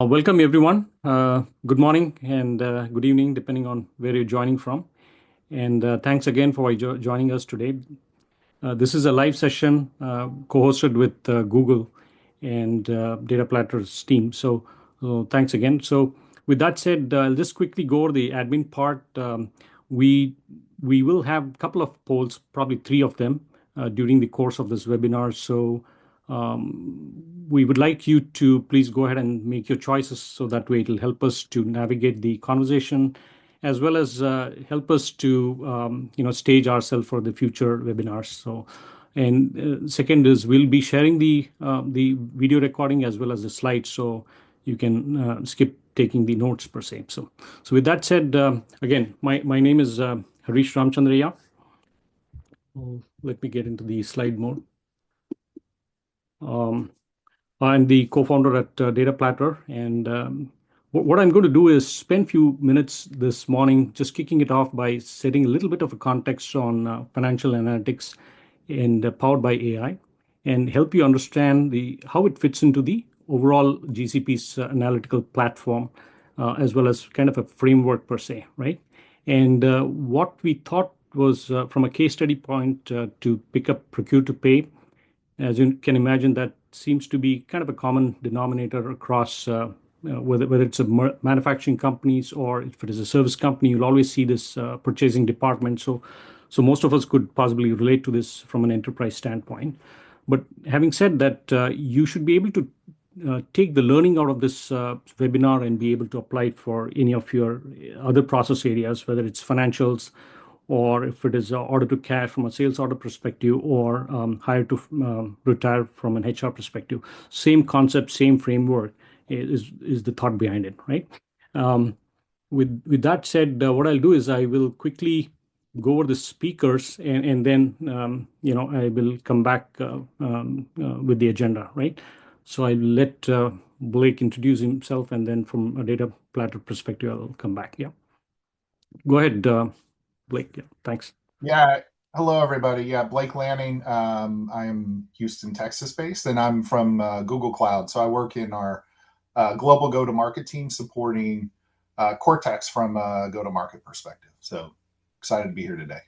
Welcome, everyone. Good morning and good evening, depending on where you're joining from. And thanks again for joining us today. This is a live session co-hosted with Google and Dataplatr's team. So thanks again. So with that said, I'll just quickly go over the admin part. We will have a couple of polls, probably 3 of them, during the course of this webinar. So we would like you to please go ahead and make your choices so that way it'll help us to navigate the conversation as well as help us to stage ourselves for the future webinars. So, and second is we'll be sharing the video recording as well as the slides, so you can skip taking the notes per se. So with that said, again, my name is Harish Ramchandraya. Let me get into the slide mode. I'm the co-founder at Dataplatr, and what I'm going to do is spend a few minutes this morning just kicking it off by setting a little bit of a context on financial analytics and powered by AI, and help you understand how it fits into the overall GCP's analytical platform, as well as kind of a framework per se, right? And what we thought was from a case study point to pick up Procure-to-Pay. As you can imagine, that seems to be kind of a common denominator across whether it's a manufacturing companies or if it is a service company, you'll always see this purchasing department. So most of us could possibly relate to this from an enterprise standpoint. But having said that, you should be able to take the learning out of this webinar and be able to apply it for any of your other process areas, whether it's financials or if it is order to cash from a sales order perspective, or hire to retire from an HR perspective. Same concept, same framework is the thought behind it, right? With that said, what I'll do is I will quickly go over the speakers and then I will come back with the agenda, right? So I'll let Blake introduce himself, and then from a Dataplatr perspective, I'll come back. Yeah, go ahead. Blake, yeah, thanks. Yeah, hello everybody. Yeah, Blake Lanning. I am Houston, Texas based, and I'm from Google Cloud. So I work in our global go-to-market team supporting Cortex from a go-to-market perspective. So excited to be here today.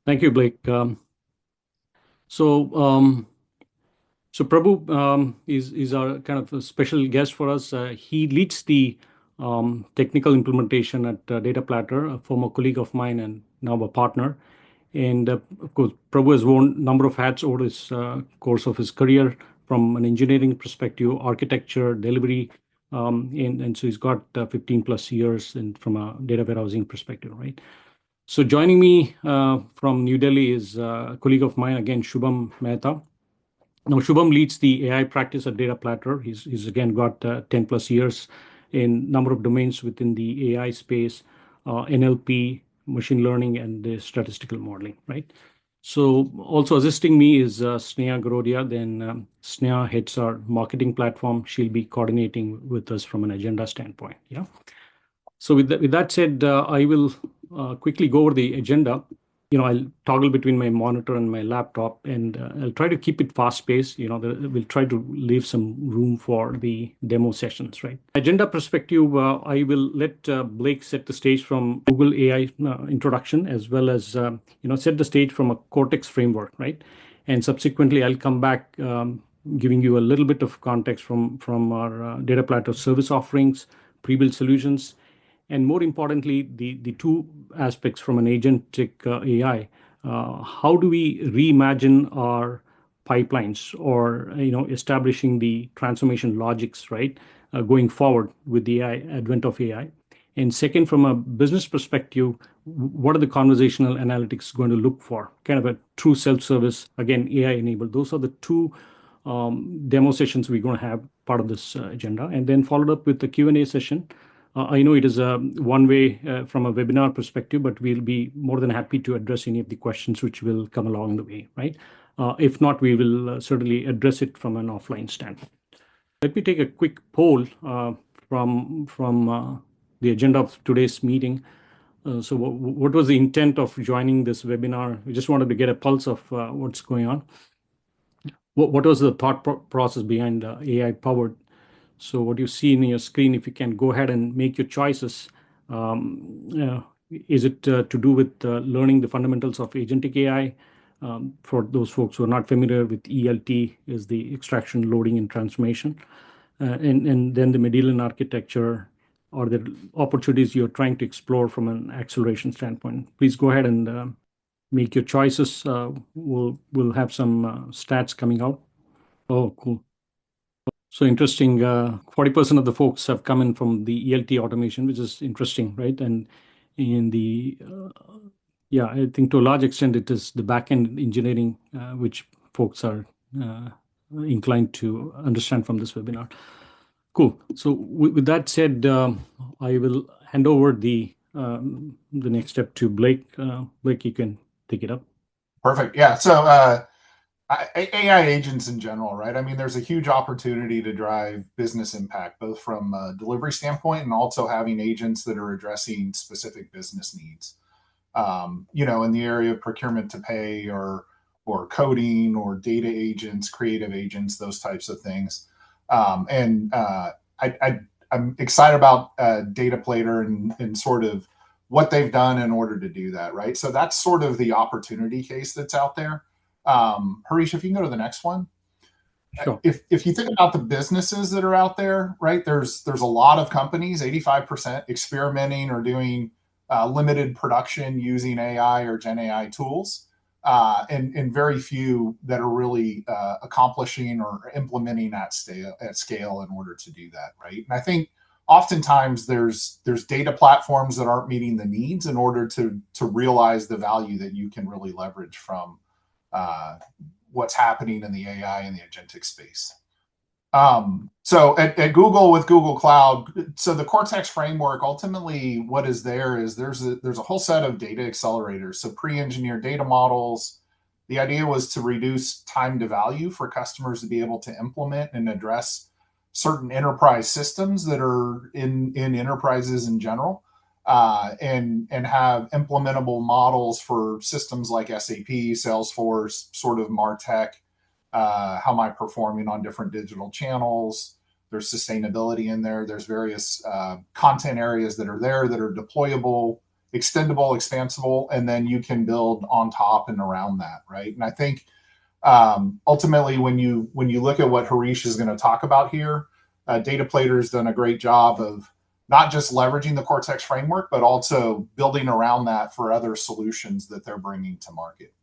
Thank you, Blake. So Prabhu is our kind of a special guest for us. He leads the technical implementation at Dataplatr, a former colleague of mine and now a partner. And of course, Prabhu has worn a number of hats over this course of his career, from an engineering perspective, architecture, delivery, and so he's got 15 plus years from a data warehousing perspective, right? So joining me from New Delhi is a colleague of mine, again, Shubham Mehta. Now, Shubham leads the AI practice at Dataplatr. He's again got 10 plus years in number of domains within the AI space, NLP, machine learning, and the statistical modeling, right? So also assisting me is Sneha Garodia. Then Sneha heads our marketing platform. She'll be coordinating with us from an agenda standpoint. Yeah. So with that said, I will quickly go over the agenda. I'll toggle between my monitor and my laptop, and I'll try to keep it fast-paced. We'll try to leave some room for the demo sessions, right? Agenda perspective, I will let Blake set the stage from Google AI introduction, as well as set the stage from a Cortex framework, right? And subsequently, I'll come back giving you a little bit of context from our Dataplatr service offerings, pre-built solutions, and more importantly, the two aspects from an agentic AI. How do we reimagine our pipelines, or establishing the transformation logics, right, going forward with the advent of AI? And second, from a business perspective, what are the conversational analytics going to look for? Kind of a true self-service, again, AI enabled. Those are the two demo sessions we're going to have part of this agenda, and then followed up with the Q&A session. I know it is one way from a webinar perspective, but we'll be more than happy to address any of the questions which will come along the way, right? If not, we will certainly address it from an offline standpoint. Let me take a quick poll from the agenda of today's meeting. So what was the intent of joining this webinar? We just wanted to get a pulse of what's going on. What was the thought process behind AI powered? So what you see in your screen, if you can go ahead and make your choices, is it to do with learning the fundamentals of agentic AI? For those folks who are not familiar with ELT, is the extraction, loading, and transformation, and then the Mendelian architecture or the opportunities you're trying to explore from an acceleration standpoint. Please go ahead and make your choices. We'll have some stats coming out. Oh, cool. So interesting. 40% of the folks have come in from the ELT automation, which is interesting, right? And in the yeah, I think to a large extent it is the back-end engineering which folks are uh, inclined to understand from this webinar. Cool. So with that said, I will hand over the next step to Blake. Blake, you can take it up. Perfect. Yeah. So AI agents in general, right? I mean, there's a huge opportunity to drive business impact, both from a delivery standpoint and also having agents that are addressing specific business needs. In the area of procurement to pay or coding or data agents, creative agents, those types of things. And I'm excited about Dataplatr and sort of what they've done in order to do that, right? So that's sort of the opportunity case that's out there. Harish, if you can go to the next one. Sure. If you think about the businesses that are out there, right, there's a lot of companies, 85% experimenting or doing limited production using AI or Gen AI tools, and very few that are really accomplishing or implementing at scale in order to do that, right? And I think oftentimes there's data platforms that aren't meeting the needs in order to realize the value that you can really leverage from what's happening in the AI and the agentic space. So at Google with Google Cloud, so the Cortex framework, ultimately what is there is there's a whole set of data accelerators. So pre-engineered data models. The idea was to reduce time to value for customers to be able to implement and address certain enterprise systems that are in enterprises in general, and have implementable models for systems like SAP, Salesforce, sort of MarTech. How am I performing on different digital channels? There's sustainability in there. There's various content areas that are there that are deployable, extendable, expansible, and then you can build on top and around that, right? And I think ultimately, when you look at what Harish is going to talk about here, Dataplatr has done a great job of not just leveraging the Cortex framework, but also building around that for other solutions that they're bringing to market.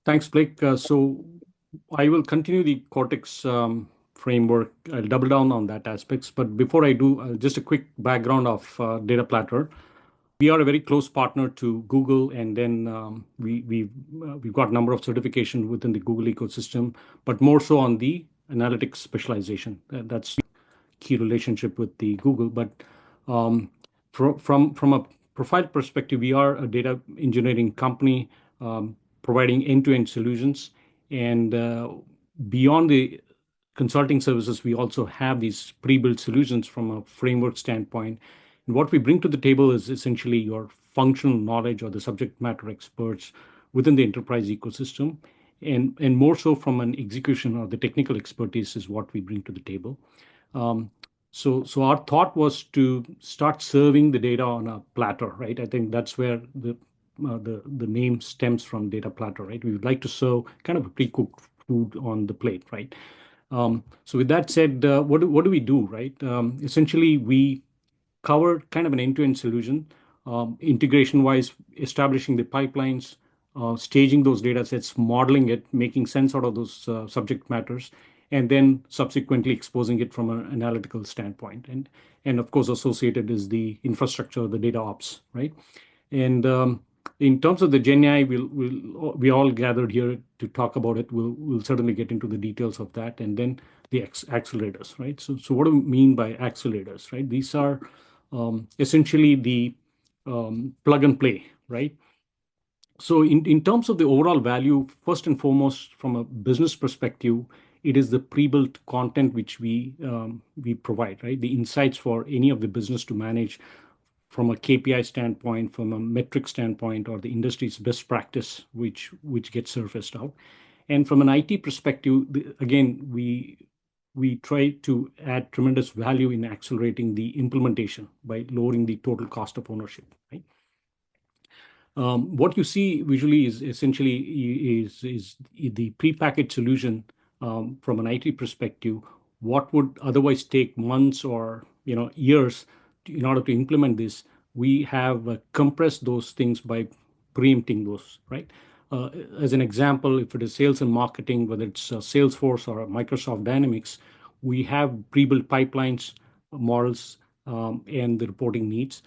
Thanks, Blake. So I will continue the Cortex framework. I'll double down on that aspects. But before I do, just a quick background of Dataplatr. We are a very close partner to Google, and then we've got a number of certification within the Google ecosystem, but more so on the analytics specialization. That's key relationship with the Google. But from a profile perspective, we are a data engineering company providing end-to-end solutions, and beyond the consulting services, we also have these pre-built solutions from a framework standpoint. And what we bring to the table is essentially your functional knowledge or the subject matter experts within the enterprise ecosystem, and more so from an execution or the technical expertise is what we bring to the table. So our thought was to start serving the data on a platter, right? I think that's where the name stems from, data platter, right? We would like to serve kind of a pre-cooked food on the plate, right? So with that said, what do we do, right? Essentially, we cover kind of an end-to-end solution, integration-wise, establishing the pipelines, staging those data sets, modeling it, making sense out of those subject matters, and then subsequently exposing it from an analytical standpoint. And of course, associated is the infrastructure, the data ops, right? And in terms of the Gen AI, we all gathered here to talk about it. We'll certainly get into the details of that, and then the accelerators, right? So what do we mean by accelerators, right? These are essentially the plug and play, right? So in terms of the overall value, first and foremost, from a business perspective, it is the pre-built content which we provide, right? The insights for any of the business to manage from a KPI standpoint, from a metric standpoint, or the industry's best practice, which gets surfaced out. And from an IT perspective, again, we we try to add tremendous value in accelerating the implementation by lowering the total cost of ownership, right? What you see visually is essentially is the prepackaged solution from an IT perspective. What would otherwise take months or years in order to implement this, we have compressed those things by preempting those, right? As an example, if it is sales and marketing, whether it's Salesforce or Microsoft Dynamics, we have pre-built pipelines, models, and the reporting needs.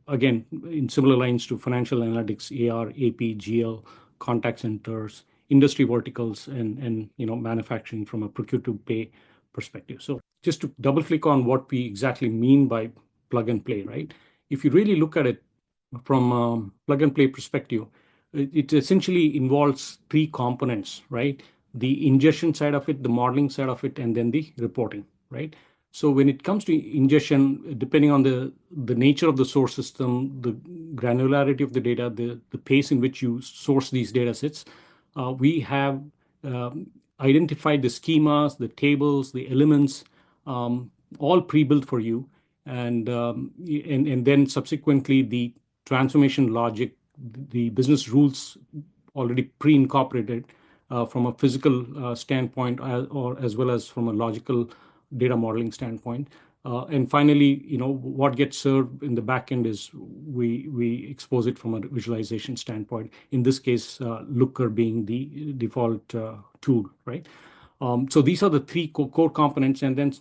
Again, in similar lines to financial analytics, AR, AP, GL, contact centers, industry verticals, and manufacturing from a procure-to-pay perspective. So just to double click on what we exactly mean by plug and play, right? If you really look at it from a plug and play perspective, it essentially involves three components, right? The ingestion side of it, the modeling side of it, and then the reporting, right? So when it comes to ingestion, depending on the nature of the source system, the granularity of the data, the pace in which you source these data sets, we have identified the schemas, the tables, the elements, all pre-built for you. And then subsequently the transformation logic, the business rules already pre-incorporated from a physical standpoint or as well as from a logical data modeling standpoint. And finally, what gets served in the back end is we expose it from a visualization standpoint. In this case, Looker being the default tool, right? So these are the three core components, and then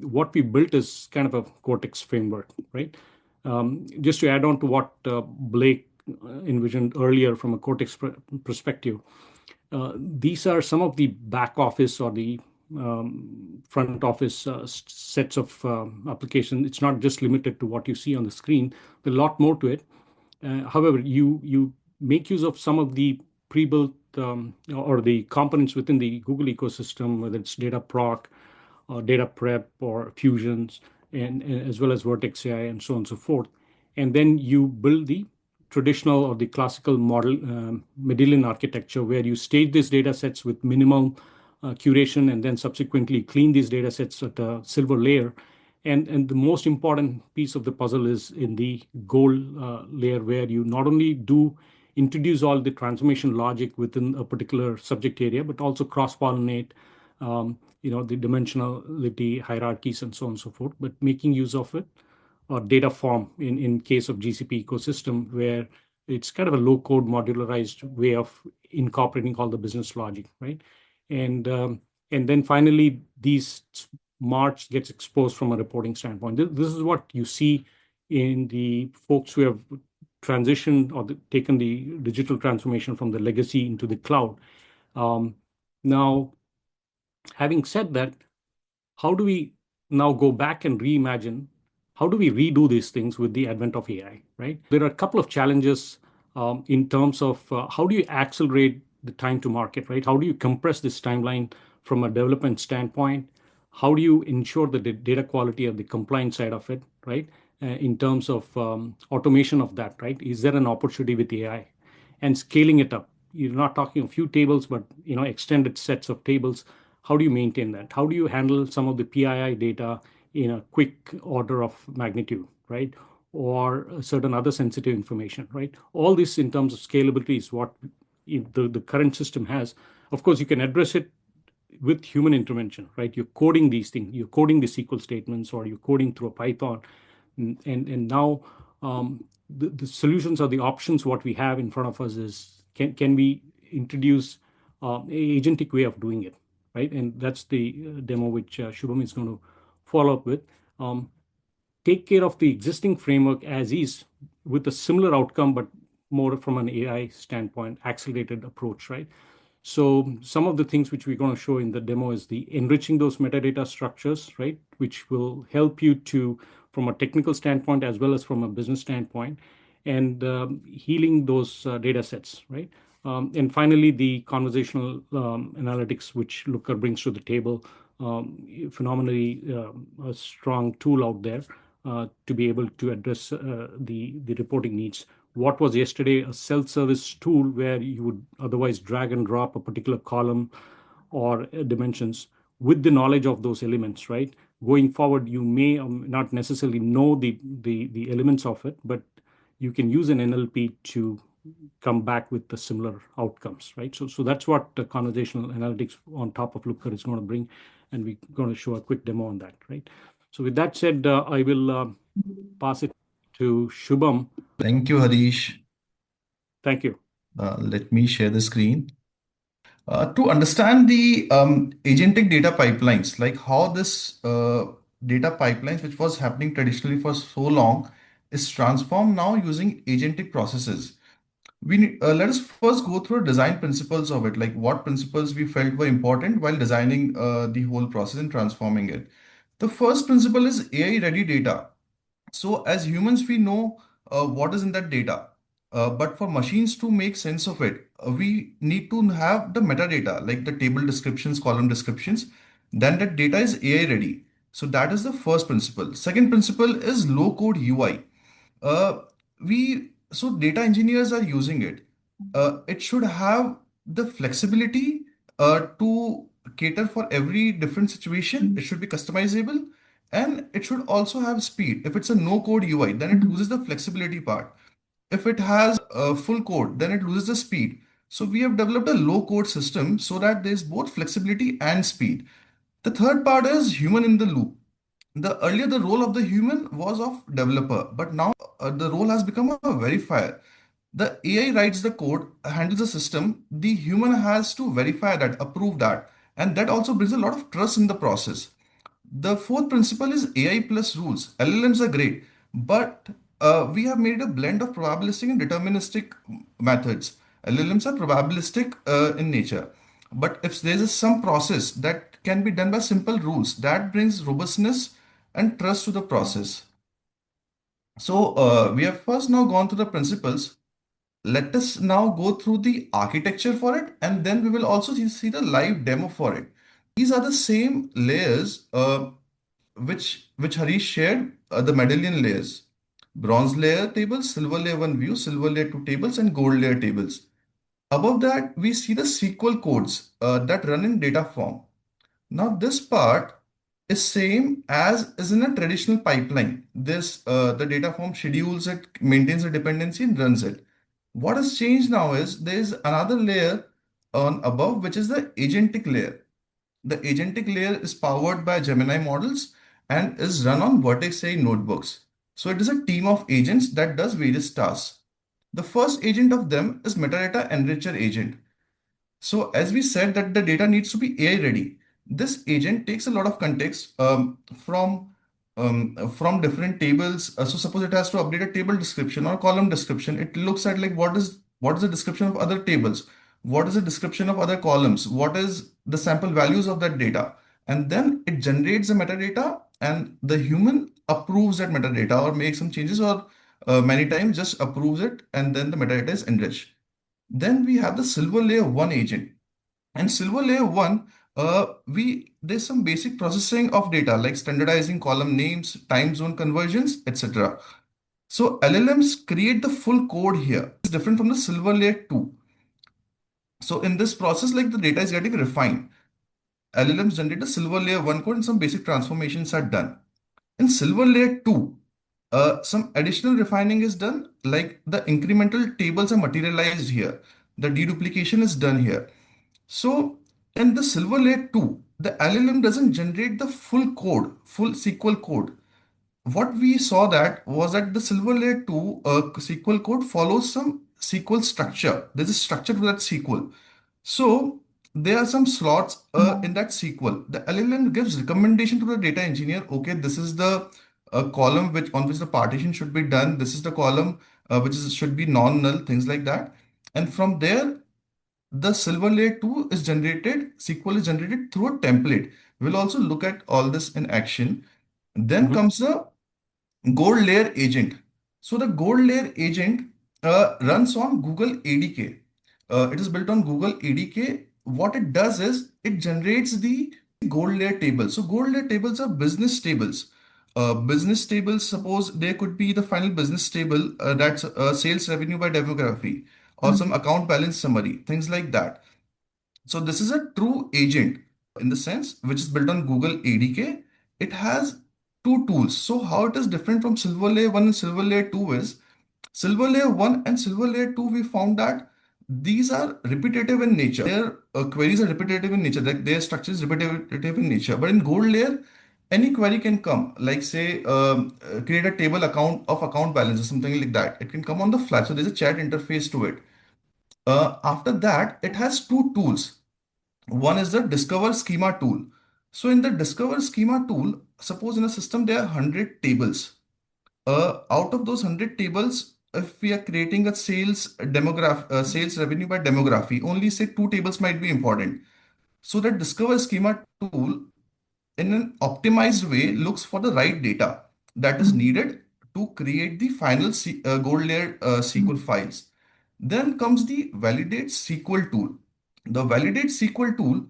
what we built is kind of a Cortex framework, right? Just to add on to what Blake envisioned earlier from a Cortex perspective, these are some of the back office or the front office sets of application. It's not just limited to what you see on the screen. There's a lot more to it. However, you make use of some of the pre-built or the components within the Google ecosystem, whether it's data proc, data prep, or fusions, and as well as Vertex AI and so on and so forth. And then you build the traditional or the classical model Mendelian architecture where you stage these data sets with minimal curation and then subsequently clean these data sets at a silver layer. And the most important piece of the puzzle is in the gold layer, where you not only do introduce all the transformation logic within a particular subject area, but also cross-pollinate, the dimensionality hierarchies and so on and so forth, but making use of it or data form in case of GCP ecosystem, where it's kind of a low-code modularized way of incorporating all the business logic, right? And then finally, these smarts gets exposed from a reporting standpoint. This is what you see in the folks who have transitioned or taken the digital transformation from the legacy into the cloud. Now, having said that, how do we now go back and reimagine? How do we redo these things with the advent of AI, right? There are a couple of challenges in terms of how do you accelerate the time to market, right? How do you compress this timeline from a development standpoint? How do you ensure the data quality of the compliance side of it, right? In terms of automation of that, right? Is there an opportunity with AI and scaling it up? You're not talking a few tables, but extended sets of tables. How do you maintain that? How do you handle some of the PII data in a quick order of magnitude, right? Or certain other sensitive information, right? All this in terms of scalability is what the current system has. Of course, you can address it with human intervention, right? You're coding these things, you're coding the SQL statements, or you're coding through a Python. And now the solutions or the options what we have in front of us is can we introduce an agentic way of doing it, right? And that's the demo which Shubham is going to follow up with. Take care of the existing framework as is with a similar outcome, but more from an AI standpoint, accelerated approach, right? So some of the things which we're going to show in the demo is the enriching those metadata structures, right? Which will help you to, from a technical standpoint, as well as from a business standpoint, and healing those data sets, right? And finally, the conversational analytics, which Looker brings to the table, phenomenally a strong tool out there to be able to address the reporting needs. What was yesterday a self-service tool where you would otherwise drag and drop a particular column or dimensions with the knowledge of those elements, right? Going forward, you may not necessarily know the elements of it, but you can use an NLP to come back with the similar outcomes, right? So that's what the conversational analytics on top of Looker is going to bring, and we're going to show a quick demo on that, right? So with that said, I will pass it to Shubham. Thank you, Harish. Thank you. Let me share the screen. To understand the agentic data pipelines, like how this data pipelines, which was happening traditionally for so long, is transformed now using agentic processes. Let us first go through design principles of it, like what principles we felt were important while designing the whole process and transforming it. The first principle is AI-ready data. So as humans, we know what is in that data. But for machines to make sense of it, we need to have the metadata, like the table descriptions, column descriptions. Then that data is AI ready. So that is the first principle. Second principle is low code UI. Uh, so data engineers are using it. It should have the flexibility to cater for every different situation. It should be customizable, and it should also have speed. If it's a no code UI, then it loses the flexibility part. If it has full code, then it loses the speed. So we have developed a low code system so that there's both flexibility and speed. The third part is human in the loop. Earlier the role of the human was of developer, but now the role has become a verifier. The AI writes the code, handles the system. The human has to verify that, approve that, and that also brings a lot of trust in the process. The fourth principle is AI plus rules. LLMs are great, but we have made a blend of probabilistic and deterministic methods. LLMs are probabilistic in nature, but if there is some process that can be done by simple rules, that brings robustness and trust to the process. So we have first now gone through the principles. Let us now go through the architecture for it, and then we will also see the live demo for it. These are the same layers which Harish shared, the medallion layers. Bronze layer tables, silver layer 1 view, silver layer 2 tables, and gold layer tables. Above that, we see the SQL codes that run in data form. Now this part is same as is in a traditional pipeline. The data form schedules it, maintains the dependency, and runs it. What has changed now is there is another layer on above, which is the agentic layer. The agentic layer is powered by Gemini models and is run on Vertex AI notebooks. So it is a team of agents that does various tasks. The first agent of them is metadata enricher agent. So as we said that the data needs to be AI ready. This agent takes a lot of context from different tables. So suppose it has to update a table description or column description. It looks at like what is the description of other tables, what is the description of other columns, what is the sample values of that data, and then it generates the metadata, and the human approves that metadata or makes some changes, or many times just approves it, and then the metadata is enriched. Then we have the silver layer 1 agent. And silver layer 1, there's some basic processing of data like standardizing column names, time zone conversions, etc. So LLMs create the full code here. It's different from the silver layer 2. So in this process, like the data is getting refined. LLMs generate a silver layer 1 code and some basic transformations are done. In silver layer 2, some additional refining is done, like the incremental tables are materialized here. The deduplication is done here. So in the silver layer 2, the LLM doesn't generate the full code, full SQL code. What we saw that was that the silver layer 2 SQL code follows some SQL structure. There's a structure to that SQL. So there are some slots in that SQL. The LLM gives recommendation to the data engineer. Okay, this is the column on which the partition should be done. This is the column should be non-null, things like that. And from there, the silver layer 2 is generated, SQL is generated through a template. We'll also look at all this in action. Then comes the gold layer agent. So the gold layer agent runs on Google ADK. It is built on Google ADK. What it does is it generates the gold layer table. So gold layer tables are business tables. Business tables, suppose there could be the final business table that's sales revenue by demography or some account balance summary, things like that. So this is a true agent. in the sense which is built on Google ADK. It has two tools. So how it is different from Silver Layer 1 and Silver Layer 2 is Silver Layer 1 and Silver Layer 2, we found that these are repetitive in nature. Their queries are repetitive in nature, like their structure is repetitive in nature. But in Gold Layer, any query can come, like say, create a table account balance or something like that. It can come on the fly. So there's a chat interface to it. After that, it has two tools. One is the Discover Schema tool. So in the Discover Schema tool, suppose in a system there are 100 tables. Out of those 100 tables, if we are creating a sales revenue by demography, only say two tables might be important. So that Discover Schema tool in an optimized way looks for the right data that is needed to create the final gold layer SQL files. Then comes the Validate SQL tool. The Validate SQL tool,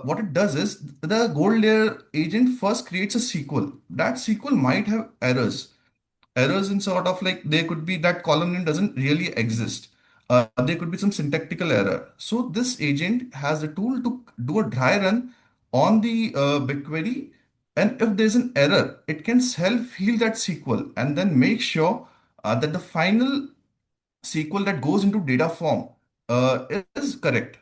what it does is the gold layer agent first creates a SQL. That SQL might have errors in sort of like there could be that column name doesn't really exist. There could be some syntactical error. So this agent has a tool to do a dry run on the BigQuery, and if there's an error, it can self-heal that SQL and then make sure that the final SQL that goes into data form is correct.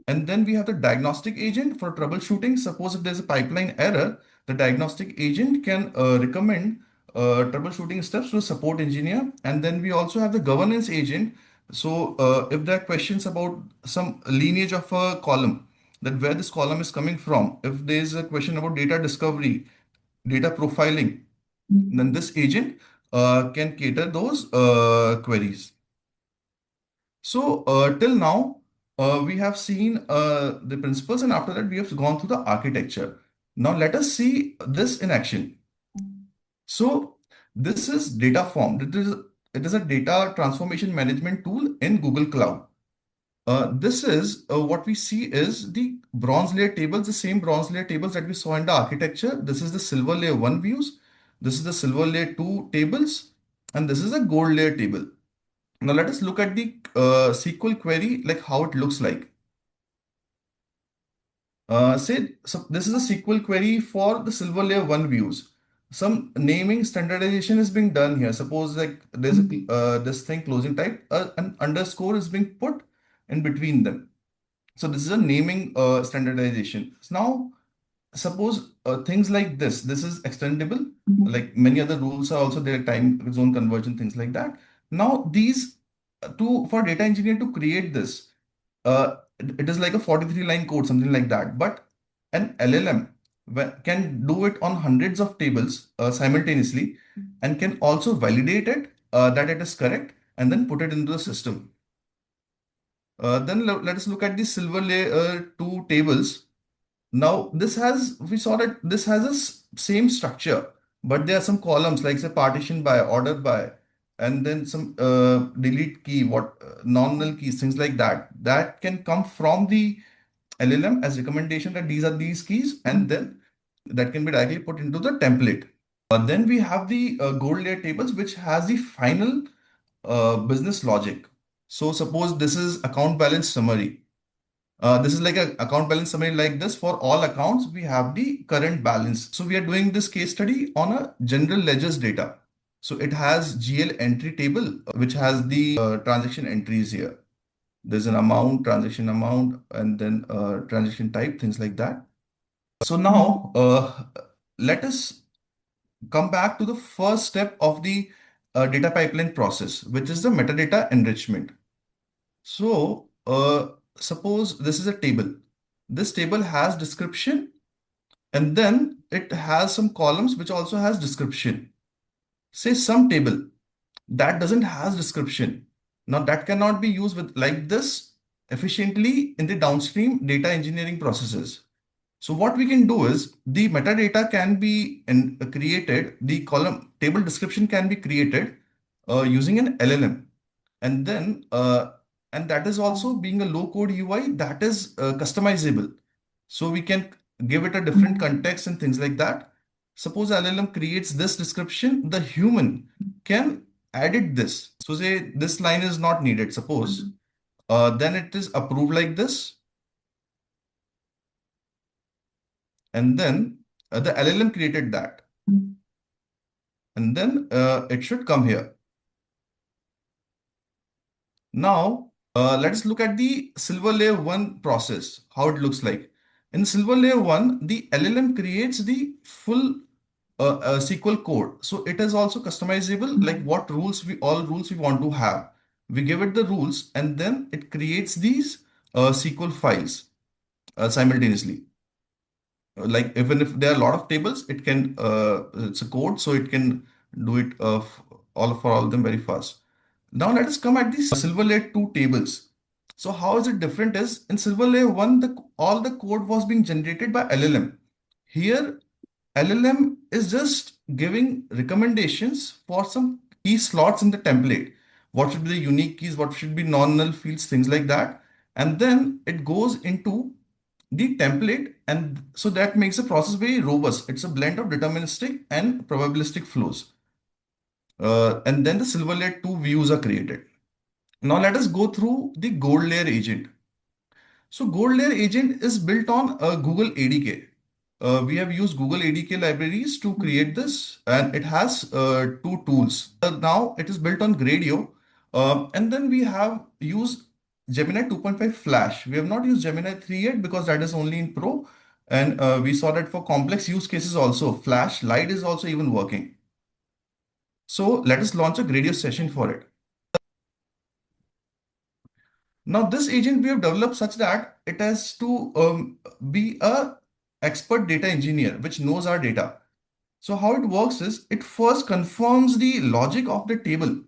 And then we have the diagnostic agent for troubleshooting. Suppose if there's a pipeline error, the diagnostic agent can recommend troubleshooting steps to a support engineer. And then we also have the governance agent. So if there are questions about some lineage of a column, that where this column is coming from, if there's a question about data discovery, data profiling, then this agent can cater those queries. So till now, we have seen the principles, and after that, we have gone through the architecture. Now let us see this in action. So this is data form. It is a data transformation management tool in Google Cloud. This is what we see is the bronze layer tables, the same bronze layer tables that we saw in the architecture. This is the silver layer 1 views. This is the silver layer 2 tables, and this is a gold layer table. Now let us look at the SQL query, like how it looks like. So this is a SQL query for the silver layer 1 views. Some naming standardization is being done here. Suppose like there's this thing closing type, an underscore is being put in between them. So this is a naming standardization. So now suppose things like this is extendable, like many other rules are also there, time zone conversion, things like that. Now these for data engineer to create this, it is like a 43 line code, something like that. But an LLM can do it on hundreds of tables simultaneously and can also validate it that it is correct and then put it into the system. Then let us look at the silver layer 2 tables. Now we saw that this has a same structure, but there are some columns like say partition by, order by, and then some delete key, non-null keys, things like that. That can come from the LLM as recommendation that these are these keys, and then that can be directly put into the template. Then we have the gold layer tables, which has the final business logic. So suppose this is account balance summary. This is like an account balance summary like this. For all accounts, we have the current balance. So we are doing this case study on a general ledgers data. So it has GL entry table, which has the transaction entries here. There's an amount, transaction amount, and then transaction type, things like that. So now let us come back to the first step of the data pipeline process, which is the metadata enrichment. So suppose this is a table. This table has description, and then it has some columns which also has description. Say some table that doesn't has description. Now that cannot be used with like this efficiently in the downstream data engineering processes. So what we can do is the metadata can be created, the column table description can be created using an LLM. And then and that is also being a low code UI that is customizable. So we can give it a different context and things like that. Suppose LLM creates this description, the human can edit this. So say this line is not needed, suppose, then it is approved like this. and then the LLM created that, and then it should come here. Now, let's look at the silver layer 1 process, how it looks like. In silver layer 1, the LLM creates the full SQL code. So it is also customizable, like what rules all rules we want to have. We give it the rules and then it creates these SQL files simultaneously. Like even if there are a lot of tables, it can it's a code, so it can do it for all of them very fast. Now let us come at the silver layer 2 tables. So how is it different is in silver layer 1, all the code was being generated by LLM. Here LLM is just giving recommendations for some key slots in the template. What should be the unique keys, what should be non-null fields, things like that. And then it goes into the template, and so that makes the process very robust. It's a blend of deterministic and probabilistic flows. And then the silver layer 2 views are created. Now let us go through the gold layer agent. So gold layer agent is built on Google ADK. We have used Google ADK libraries to create this, and it has two tools. Now it is built on Gradio, and then we have used Gemini 2.5 Flash. We have not used Gemini 3 yet because that is only in Pro, and we saw that for complex use cases also, Flash Lite is also even working. So let us launch a Gradio session for it. Now this agent we have developed such that it has to be a expert data engineer which knows our data. So how it works is it first confirms the logic of the table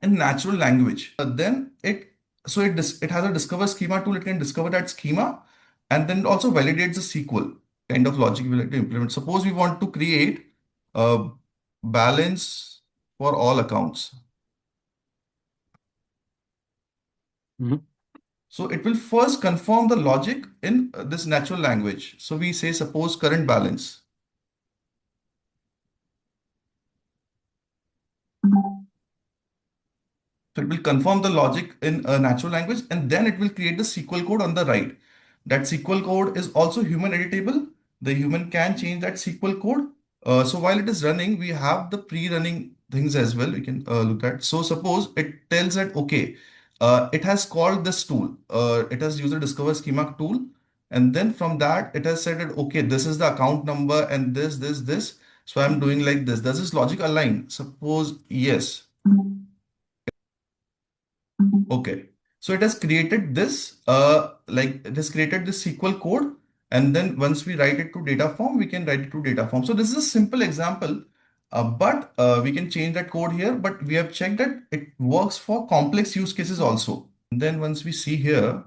in natural language. Then it has a discover schema tool. It can discover that schema and then also validates the SQL kind of logic we like to implement. Suppose we want to create a balance for all accounts. So it will first confirm the logic in this natural language. So we say, suppose current balance. So it will confirm the logic in a natural language, and then it will create the SQL code on the right. That SQL code is also human editable. The human can change that SQL code. So while it is running, we have the pre-running things as well. We can look at. So suppose it tells that, okay, it has called this tool. It has used a discover schema tool. And then from that, it has said that, okay, this is the account number and this. So I'm doing like this. Does this logic align? Suppose yes. Okay. So it has created this, like it has created this SQL code. And then once we write it to data form, we can write it to data form. So this is a simple example, but we can change that code here. But we have checked that it works for complex use cases also. And then once we see here,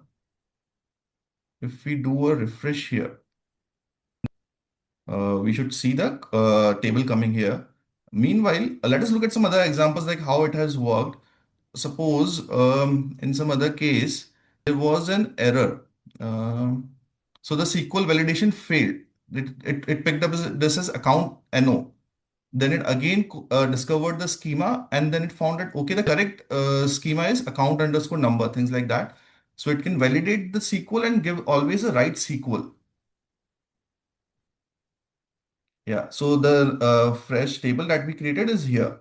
if we do a refresh here, we should see the table coming here. Meanwhile, let us look at some other examples like how it has worked. Suppose in some other case, there was an error. Um, so the SQL validation failed. It picked up this as account NO. Then it again discovered the schema and then it found that, okay, the correct schema is account underscore number, things like that. So it can validate the SQL and give always a right SQL. Yeah, so the fresh table that we created is here.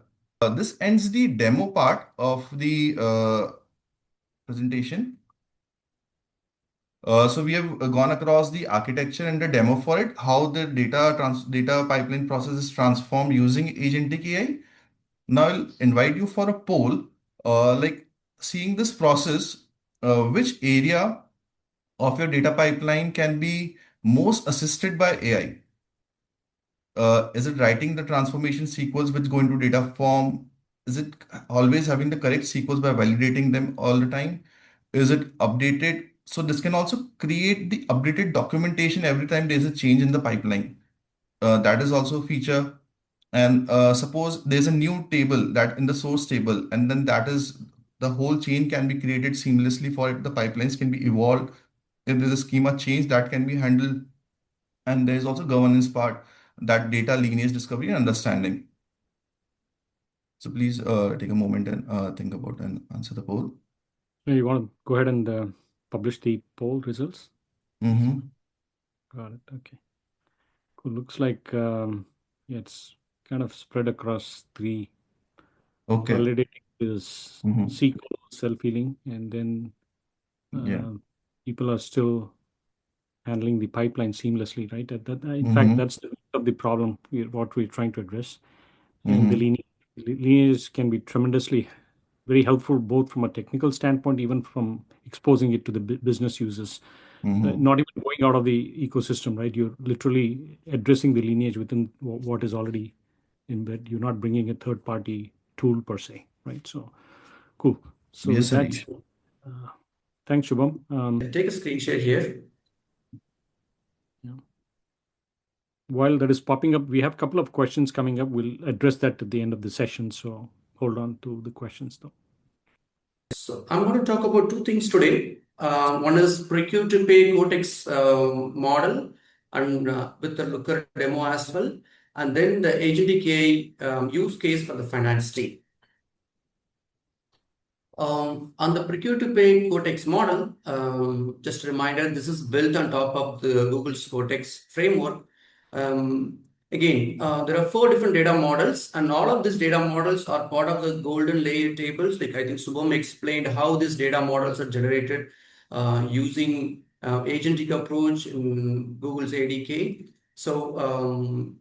This ends the demo part of the presentation. So we have gone across the architecture and the demo for it, how the data pipeline process is transformed using agentic AI. Now I'll invite you for a poll, like seeing this process, which area of your data pipeline can be most assisted by AI? Is it writing the transformation sequence which go into data form? Is it always having the correct sequence by validating them all the time? Is it updated? So this can also create the updated documentation every time there's a change in the pipeline. That is also a feature. And suppose there's a new table that in the source table, and then that is the whole chain can be created seamlessly for it. The pipelines can be evolved. If there's a schema change, that can be handled, and there's also governance part, that data lineage discovery and understanding. So please take a moment and think about and answer the poll. You want to go ahead and publish the poll results? Mm-hmm. Got it. Okay. Looks like it's kind of spread across 3. Okay. Validating is SQL self-healing, and then Yeah. people are still handling the pipeline seamlessly, right? In fact, that's the root of the problem, what we're trying to address. And the lineage can be tremendously very helpful, both from a technical standpoint, even from exposing it to the business users. Not even going out of the ecosystem, right? You're literally addressing the lineage within what is already in bed. You're not bringing a third-party tool per se, right? So, cool. So Yes, with that, Anish. thanks, Shubham. Take a screen share here. Yeah. While that is popping up, we have a couple of questions coming up. We'll address that at the end of the session. So hold on to the questions, though. So I'm going to talk about 2 things today. One is Procure-to-Pay Cortex model, and with the Looker demo as well, and then the agentic AI use case for the finance team. On the Procure-to-Pay Cortex model, just a reminder, this is built on top of the Google's Cortex framework. Again, there are 4 different data models, and all of these data models are part of the golden layer tables. Like I think Subham explained how these data models are generated using agentic approach in Google's ADK. So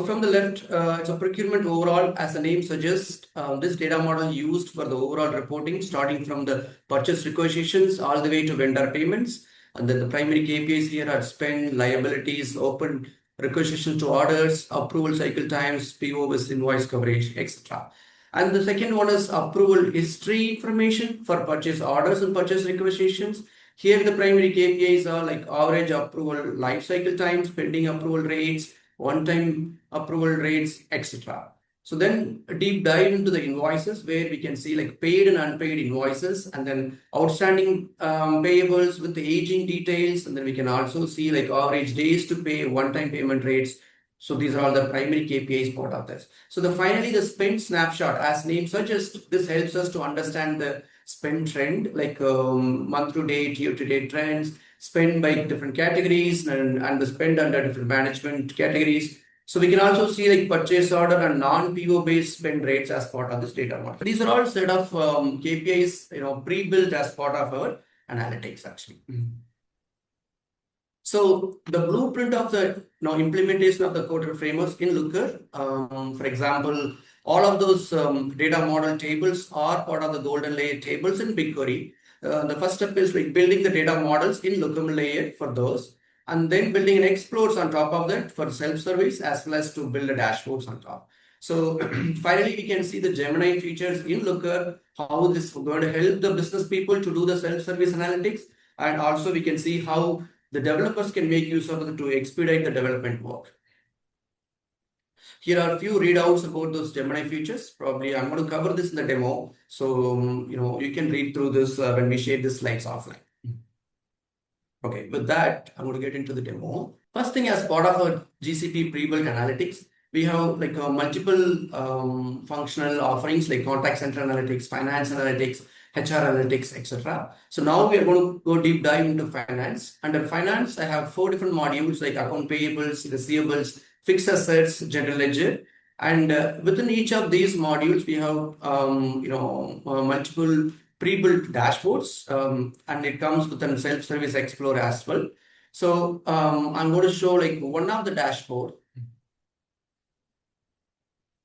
from the left, it's a procurement overall. As the name suggests, this data model used for the overall reporting, starting from the purchase requisitions all the way to vendor payments. And then the primary KPIs here are spend, liabilities, open requisitions to orders, approval cycle times, PO with invoice coverage, etc. And the second one is approval history information for purchase orders and purchase requisitions. Here the primary KPIs are like average approval life cycle times, pending approval rates, one-time approval rates, etc. So then a deep dive into the invoices where we can see like paid and unpaid invoices, and then outstanding payables with the aging details, and then we can also see like average days to pay, one-time payment rates. So these are all the primary KPIs part of this. So finally the spend snapshot, as name suggests, this helps us to understand the spend trend, like month to date, year to date trends, spend by different categories, and the spend under different management categories. So we can also see like purchase order and non-PO based spend rates as part of this data model. These are all set of KPIs, pre-built as part of our analytics actually. So the blueprint of the implementation of the Cortex frameworks in Looker, for example, all of those data model tables are part of the golden layer tables in BigQuery. The first step is like building the data models in Looker layer for those, and then building an explores on top of that for self-service, as well as to build the dashboards on top. So finally, we can see the Gemini features in Looker, how this is going to help the business people to do the self-service analytics. And also we can see how the developers can make use of it to expedite the development work. Here are a few readouts about those Gemini features. Probably I'm going to cover this in the demo. So, you can read through this when we share the slides offline. Okay, with that, I'm going to get into the demo. First thing, as part of our GCP pre-built analytics, we have like multiple functional offerings like contact center analytics, finance analytics, HR analytics, etc. So now we are going to go deep dive into finance. Under finance, I have 4 different modules like account payables, receivables, fixed assets, general ledger. And within each of these modules, we have multiple pre-built dashboards, and it comes with a self-service explorer as well. So I'm going to show like one of the dashboard.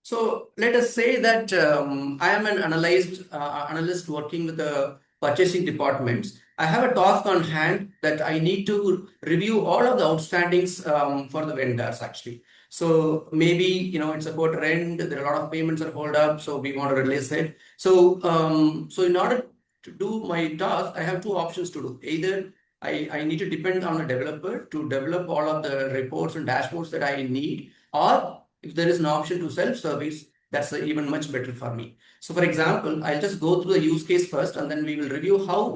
So let us say that I am an analyst working with the purchasing departments. I have a task on hand that I need to review all of the outstandings for the vendors actually. So maybe it's a quarter end, there are a lot of payments are hold up, so we want to release it. So in order to do my task, I have 2 options to do. Either I need to depend on a developer to develop all of the reports and dashboards that I need, or if there is an option to self-service, that's even much better for me. So for example, I'll just go through the use case first, and then we will review how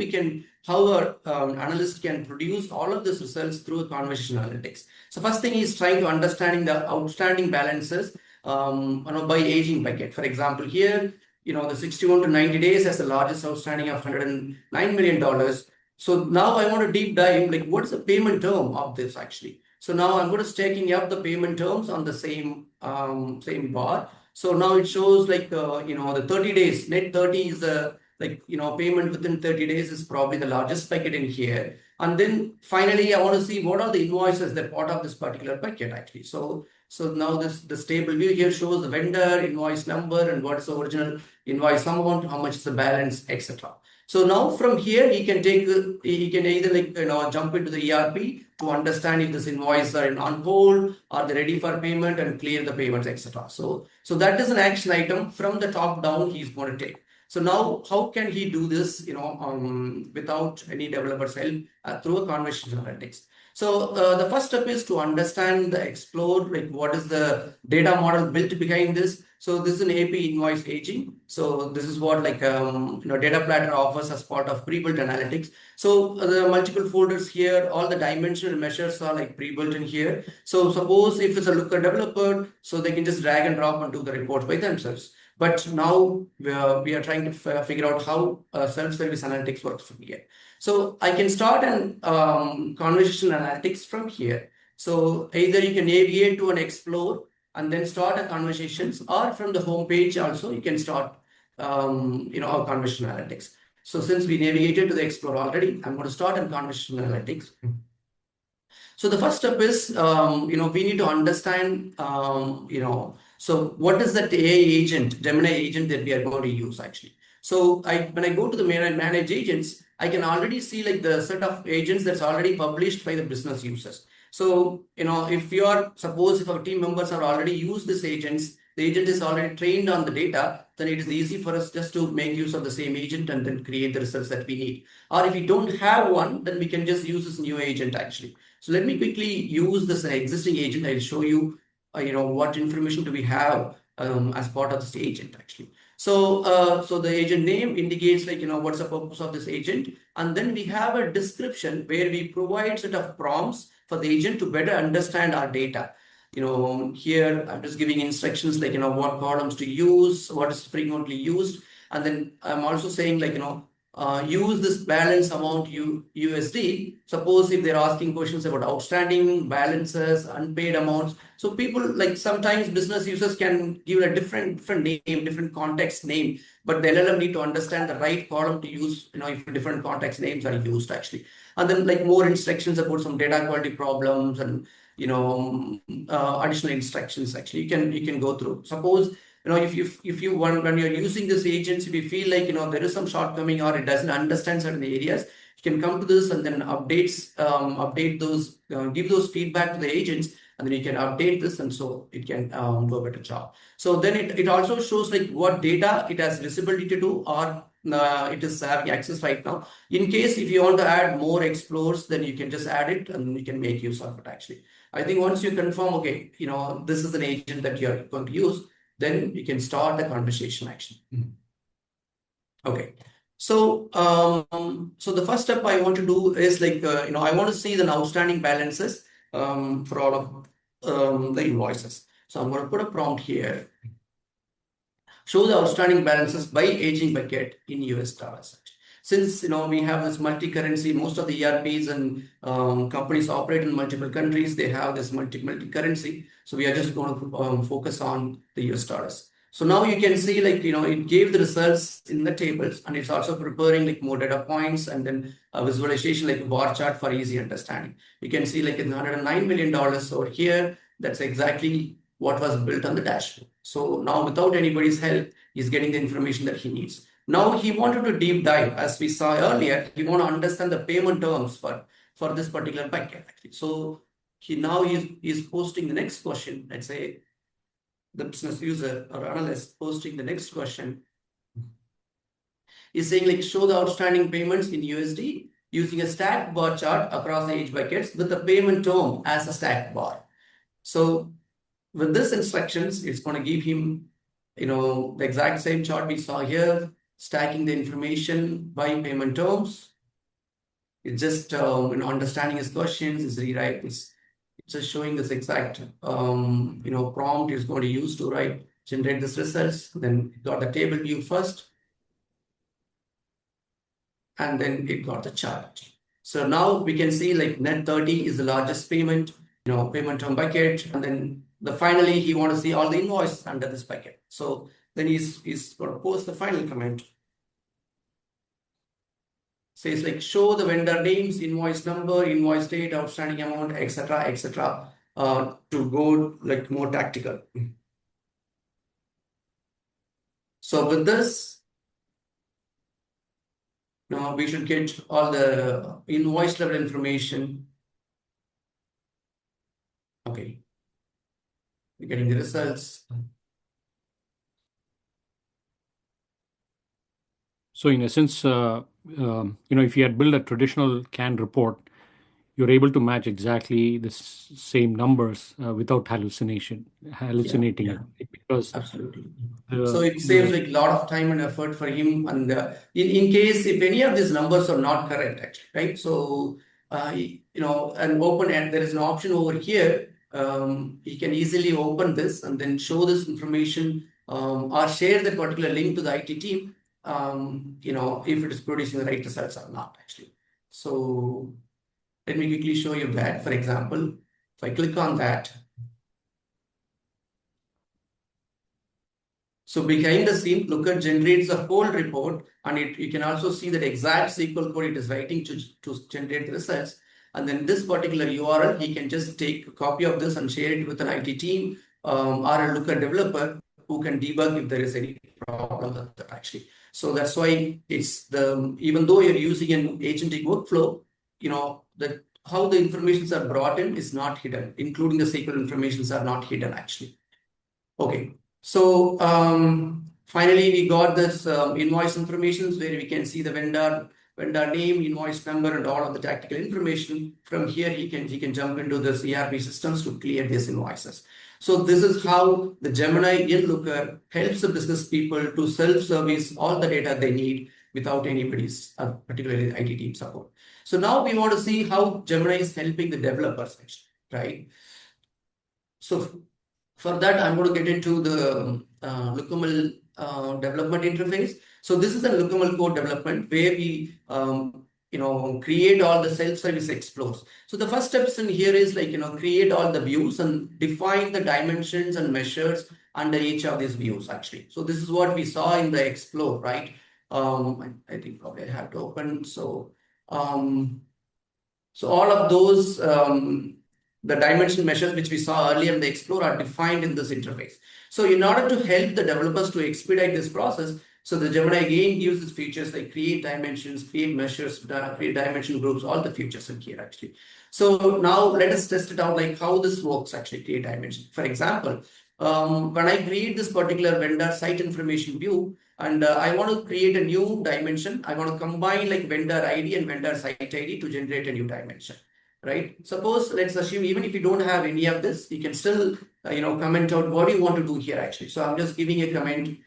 our analyst can produce all of these results through conversational analytics. So first thing is trying to understanding the outstanding balances by aging bucket. For example, here, the 61 to 90 days has the largest outstanding of $109 million. So now I want to deep dive, like what's the payment term of this actually? So now I'm going to staking up the payment terms on the same bar. So now it shows like the 30 days, net 30 is the payment within 30 days is probably the largest bucket in here. And then finally I want to see what are the invoices that part of this particular bucket actually. So now this table view here shows the vendor invoice number and what is the original invoice amount, how much is the balance, etc. So now from here he can either jump into the ERP to understand if this invoice are on hold, are they ready for payment, and clear the payments, etc. So that is an action item from the top down he's going to take. So now how can he do this without any developer's help through a conversational analytics? So the first step is to understand explore what is the data model built behind this. So this is an AP invoice aging. So this is what Dataplatr offers as part of pre-built analytics. So the multiple folders here, all the dimensional measures are like pre-built in here. So suppose if it's a Looker developer, so they can just drag and drop and do the reports by themselves. But now we are trying to figure out how self-service analytics works from here. So I can start an conversational analytics from here. So either you can navigate to an explore and then start a conversations, or from the home page also you can start our conversational analytics. So since we navigated to the explore already, I'm going to start in conversational analytics. So the first step is we need to understand so what is that AI agent, Gemini agent that we are going to use actually. So when I go to the manage agents, I can already see like the set of agents that's already published by the business users. So, suppose if our team members are already used these agents, the agent is already trained on the data, then it is easy for us just to make use of the same agent and then create the results that we need. Or if we don't have one, then we can just use this new agent actually. So let me quickly use this existing agent. I'll show you, what information do we have as part of this agent actually. So, so the agent name indicates what's the purpose of this agent. And then we have a description where we provide set of prompts for the agent to better understand our data. Here I'm just giving instructions like, what columns to use, what is frequently used. And then I'm also saying use this balance amount USD. Suppose if they're asking questions about outstanding balances, unpaid amounts. So people sometimes business users can give a different name, different context name, but the LLM need to understand the right column to use, if different context names are used actually. And then more instructions about some data quality problems and additional instructions actually you can go through. Suppose if you want, when you're using this agents, if you feel like there is some shortcoming or it doesn't understand certain areas, you can come to this and then update those, give those feedback to the agents, and then you can update this, and so it can do a better job. So then it also shows what data it has visibility to do, or it is having access right now. In case if you want to add more explores, then you can just add it and you can make use of it actually. I think once you confirm, okay, this is an agent that you're going to use, then you can start the conversation actually. Okay. So, so the first step I want to do is I want to see the outstanding balances for all of the invoices. So I'm going to put a prompt here. Show the outstanding balances by aging bucket in US dollars. Since we have this multi-currency, most of the ERPs and companies operate in multiple countries. They have this multi-currency. So we are just going to focus on the US dollars. So now you can see it gave the results in the tables, and it's also preparing more data points and then a visualization like a bar chart for easy understanding. You can see it's $109 million over here. That's exactly what was built on the dashboard. So now without anybody's help, he's getting the information that he needs. Now he wanted to deep dive, as we saw earlier. He want to understand the payment terms for this particular bucket. So he's posting the next question. Let's say the business user or analyst posting the next question is saying show the outstanding payments in USD using a stacked bar chart across the age buckets with the payment term as a stacked bar. So with this instructions, it's going to give him the exact same chart we saw here, stacking the information by payment terms. It's just understanding his questions, his rewrite. It's just showing this exact prompt is going to use to generate this results. Then it got the table view first, and then it got the chart. So now we can see net 30 is the largest payment. payment term bucket, and then finally he want to see all the invoices under this bucket. So then he's going to post the final comment. Says like show the vendor names, invoice number, invoice date, outstanding amount, etc. To go like more tactical. So with this, now we should get all the invoice level information. Okay, we're getting the results. So in essence, if you had built a traditional canned report, you're able to match exactly the same numbers without hallucinating Yeah. it, because Absolutely. the, So it saves like a lot of time and effort for him. And in case if any of these numbers are not correct, actually, right? So an open and there is an option over here. He can easily open this and then show this information or share that particular link to the IT team. If it is producing the right results or not, actually. So let me quickly show you that. For example, if I click on that. So behind the scene, Looker generates a whole report, and you can also see that exact SQL code it is writing to generate the results. And then this particular URL, he can just take a copy of this and share it with an IT team or a Looker developer who can debug if there is any problem with that actually. So that's why it's even though you're using an agentic workflow, that how the informations are brought in is not hidden, including the SQL informations are not hidden actually. Okay. So finally, we got this invoice information where we can see the vendor name, invoice number, and all of the tactical information. From here, he can jump into this ERP systems to clear these invoices. So this is how the Gemini in Looker helps the business people to self-service all the data they need without anybody's, particularly the IT team support. So now we want to see how Gemini is helping the developers, right? So for that, I'm going to get into the LookML development interface. So this is the LookML code development where we create all the self-service explores. So the first steps in here is like create all the views and define the dimensions and measures under each of these views actually. So this is what we saw in the explore, right? I think probably I have to open. So all of those the dimension measures which we saw earlier in the Explore are defined in this interface. So in order to help the developers to expedite this process, so the Gemini again gives its features like create dimensions, create measures, create dimension groups, all the features in here actually. So now let us test it out like how this works actually, create dimension. For example, when I create this particular vendor site information view, and I want to create a new dimension, I want to combine like vendor ID and vendor site ID to generate a new dimension. Right? Suppose, let's assume even if you don't have any of this, you can still, comment out what do you want to do here actually. So I'm just giving a comment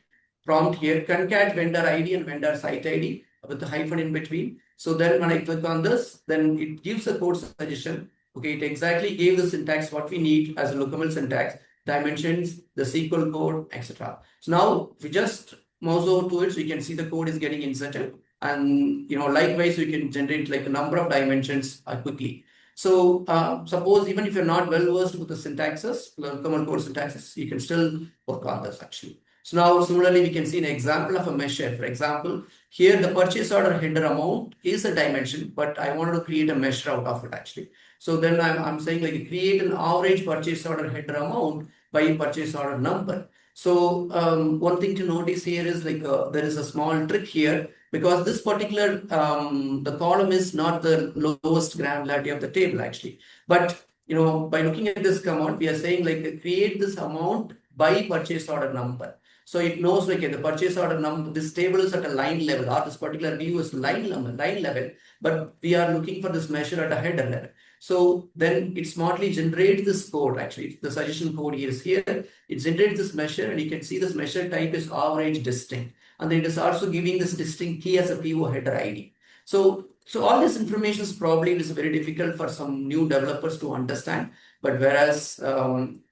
prompt here, concat vendor ID and vendor site ID with the hyphen in between. So then when I click on this, then it gives a code suggestion. Okay, it exactly gave the syntax what we need as a LookML syntax, dimensions, the SQL code, etc. So now if we just mouse over to it, so you can see the code is getting inserted. And likewise, we can generate like a number of dimensions quickly. So suppose even if you're not well versed with the syntaxes, LookML code syntaxes, you can still work on this actually. So now similarly, we can see an example of a measure. For example, here the purchase order header amount is a dimension, but I wanted to create a measure out of it actually. So then I'm saying like create an average purchase order header amount by purchase order number. So one thing to notice here is like there is a small trick here. Because this particular, the column is not the lowest granularity of the table actually. But, by looking at this command, we are saying like create this amount by purchase order number. So it knows like the purchase order number, this table is at a line level or this particular view is line level, but we are looking for this measure at a header level. So then it smartly generates this code actually. The suggestion code is here. It generates this measure and you can see this measure type is average distinct. And then it is also giving this distinct key as a PO header ID. So all this information is probably it is very difficult for some new developers to understand. But whereas, this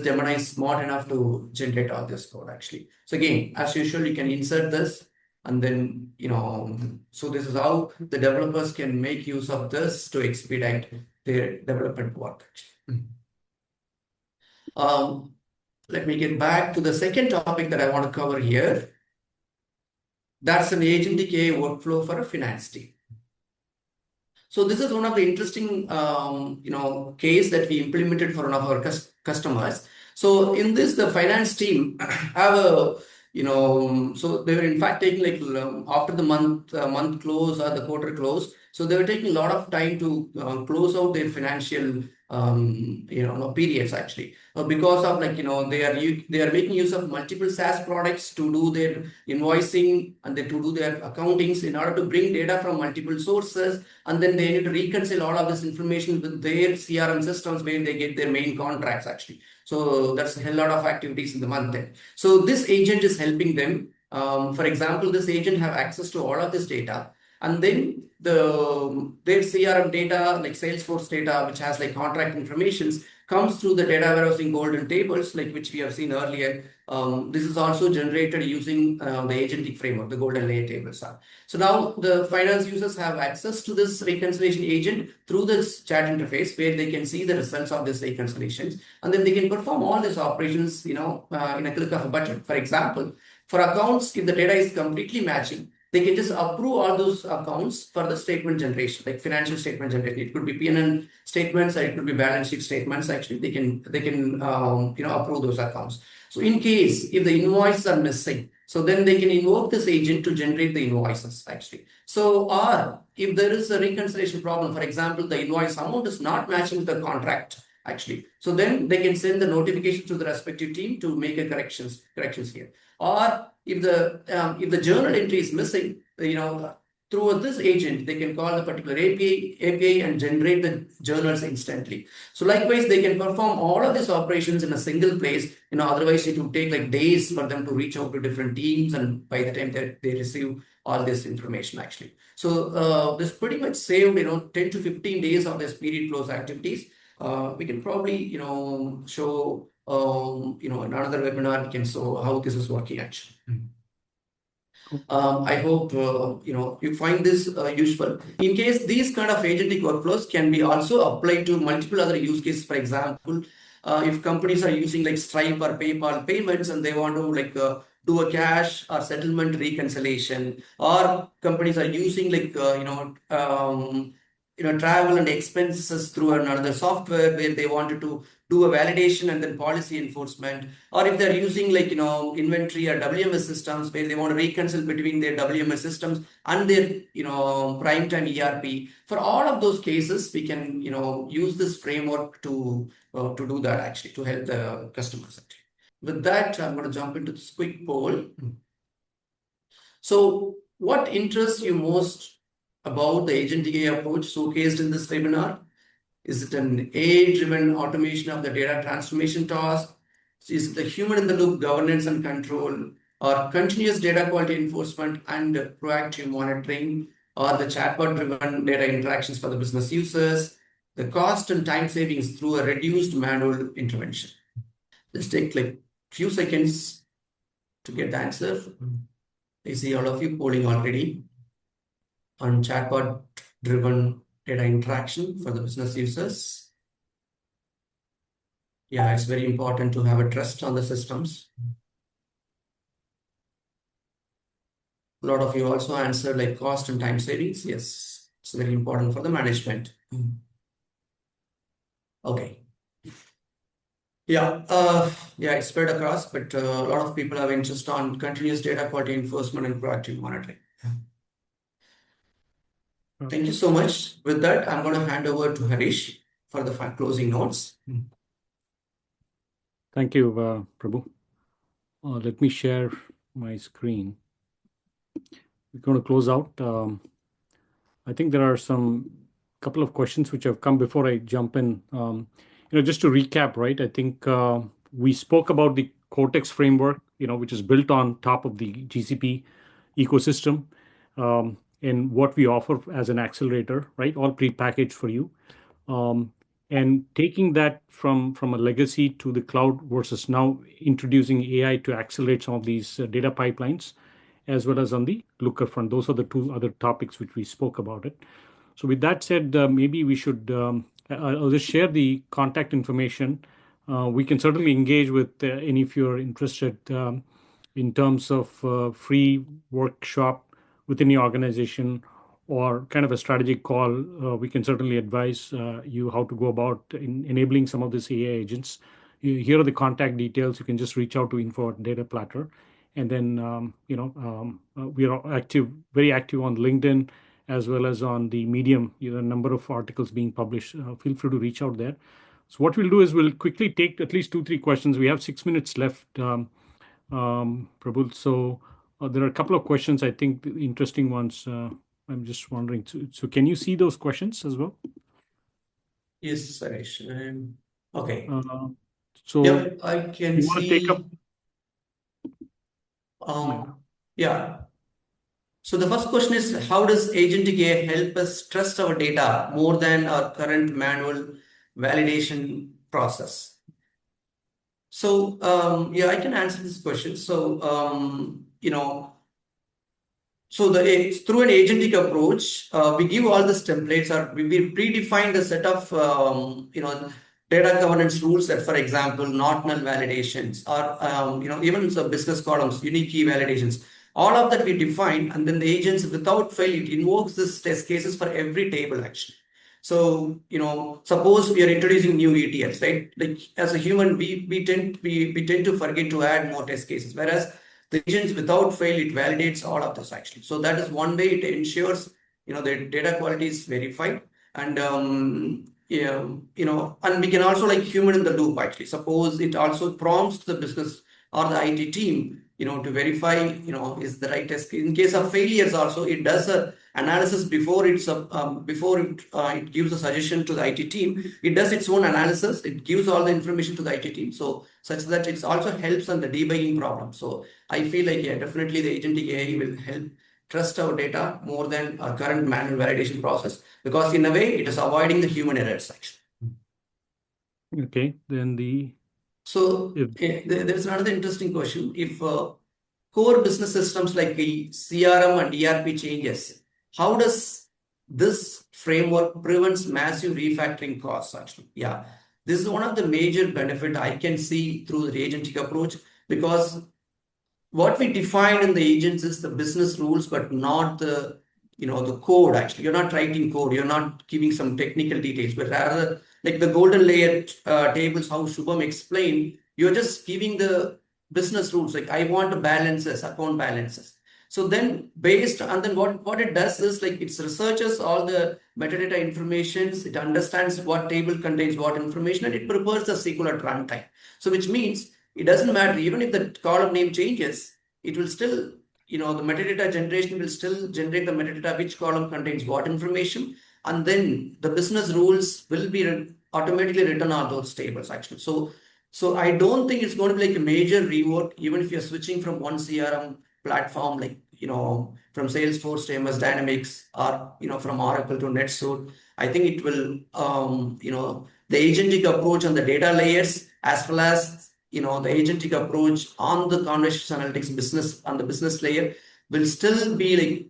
Gemini is smart enough to generate all this code actually. So again, as usual, you can insert this And then, so this is how the developers can make use of this to expedite their development work. Let me get back to the second topic that I want to cover here. That's an agentic AI workflow for a finance team. So this is one of the interesting, case that we implemented for one of our customers. So in this, the finance team have a, so they were in fact taking like after the month close or the quarter close. So they were taking a lot of time to close out their financial, periods actually, because of like, they are making use of multiple SaaS products to do their invoicing and then to do their accountings in order to bring data from multiple sources. And then they need to reconcile all of this information with their CRM systems where they get their main contracts actually. So that's a hell lot of activities in the month end. So this agent is helping them. For example, this agent have access to all of this data. And then their CRM data, like Salesforce data, which has like contract informations, comes through the data warehousing golden tables, like which we have seen earlier. This is also generated using the agentic framework, the golden layer tables are. So now the finance users have access to this reconciliation agent through this chat interface where they can see the results of this reconciliations. And then they can perform all these operations, in a click of a button. For example, for accounts, if the data is completely matching, they can just approve all those accounts for the statement generation, like financial statement generation. It could be P&L statements, or it could be balance sheet statements. Actually, they can approve those accounts. So in case if the invoices are missing, so then they can invoke this agent to generate the invoices actually. So, or if there is a reconciliation problem, for example, the invoice amount is not matching with the contract actually. So then they can send the notification to the respective team to make a corrections here. Or if the journal entry is missing, through this agent, they can call the particular API and generate the journals instantly. So likewise, they can perform all of these operations in a single place. Otherwise it would take like days for them to reach out to different teams, and by the time they receive all this information actually. So this pretty much saved 10 to 15 days of this period close activities. We can probably show in another webinar we can show how this is working actually. I hope you find this useful. In case these kind of agentic workflows can be also applied to multiple other use cases. For example, if companies are using like Stripe or PayPal payments and they want to do a cash or settlement reconciliation, or companies are using like travel and expenses through another software where they wanted to do a validation and then policy enforcement, or if they're using like inventory or WMS systems where they want to reconcile between their WMS systems and their prime time ERP. For all of those cases, we can use this framework to do that actually, to help the customers actually. With that, I'm going to jump into this quick poll. So what interests you most about the agentic AI approach showcased in this webinar? Is it an AI-driven automation of the data transformation task? Is it the human-in-the-loop governance and control, or continuous data quality enforcement and proactive monitoring, or the chatbot-driven data interactions for the business users, the cost and time savings through a reduced manual intervention? Let's take like a few seconds to get the answer. I see all of you polling already on chatbot-driven data interaction for the business users. Yeah, it's very important to have a trust on the systems. A lot of you also answered like cost and time savings. Yes, it's very important for the management. Okay. Yeah, it's spread across, but a lot of people have interest on continuous data quality enforcement and proactive monitoring. Thank you so much. With that, I'm going to hand over to Harish for the closing notes. Thank you, Prabhu. Let me share my screen. We're going to close out. I think there are some couple of questions which have come before I jump in. Just to recap, right? I think we spoke about the Cortex framework, which is built on top of the GCP ecosystem, and what we offer as an accelerator, right? All pre-packaged for you. And taking that from a legacy to the cloud versus now introducing AI to accelerate some of these data pipelines, as well as on the Looker front. Those are the two other topics which we spoke about it. So with that said, maybe we should, I'll just share the contact information. We can certainly engage with any if you're interested in terms of free workshop within your organization or kind of a strategic call. We can certainly advise you how to go about enabling some of these AI agents. Here are the contact details. You can just reach out to info@dataplatr. And then, we are active, very active on LinkedIn as well as on the Medium, a number of articles being published. Feel free to reach out there. So what we'll do is we'll quickly take at least 2, 3 questions. We have 6 minutes left, Prabhu. So there are a couple of questions, I think, interesting ones. I'm just wondering. So can you see those questions as well? Yes, Suresh. Okay. So Yep, I can you want to take up? see. Yeah. So the first question is, how does agentic AI help us trust our data more than our current manual validation process? So yeah, I can answer this question. So through an agentic approach, we give all these templates, or we predefine the set of data governance rules that, for example, not null validations, or even some business columns, unique key validations. All of that we define, and then the agents, without fail, it invokes this test cases for every table actually. So suppose we are introducing new ETLs, right? Like as a human, we tend to forget to add more test cases, whereas the agents, without fail, it validates all of this actually. So that is one way it ensures the data quality is verified, and and we can also like human in the loop actually. Suppose it also prompts the business or the IT team to verify is the right test. In case of failures also, it does a analysis before it gives a suggestion to the IT team. It does its own analysis. It gives all the information to the IT team, so such that it also helps on the debugging problem. So I feel like, yeah, definitely the agentic AI will help trust our data more than our current manual validation process, because in a way it is avoiding the human errors actually. Okay, then there's another interesting question. If core business systems like the CRM and ERP changes, how does this framework prevents massive refactoring costs actually? Yeah, this is one of the major benefit I can see through the agentic approach, because what we define in the agents is the business rules, but not the code actually. You're not writing code, you're not giving some technical details, but rather like the golden layer tables, how Shubham explained, you're just giving the business rules, like I want balances, account balances. So then what it does is like it researches all the metadata informations, it understands what table contains what information, and it prepares the SQL at runtime. So which means it doesn't matter, even if the column name changes, it will still, the metadata generation will still generate the metadata, which column contains what information, and then the business rules will be automatically written on those tables actually. So I don't think it's going to be like a major rework, even if you're switching from one CRM platform, like, from Salesforce to MS Dynamics, or, from Oracle to NetSuite. I think it will, the agentic approach on the data layers, as well as, the agentic approach on the conversational analytics business, on the business layer, will still be like,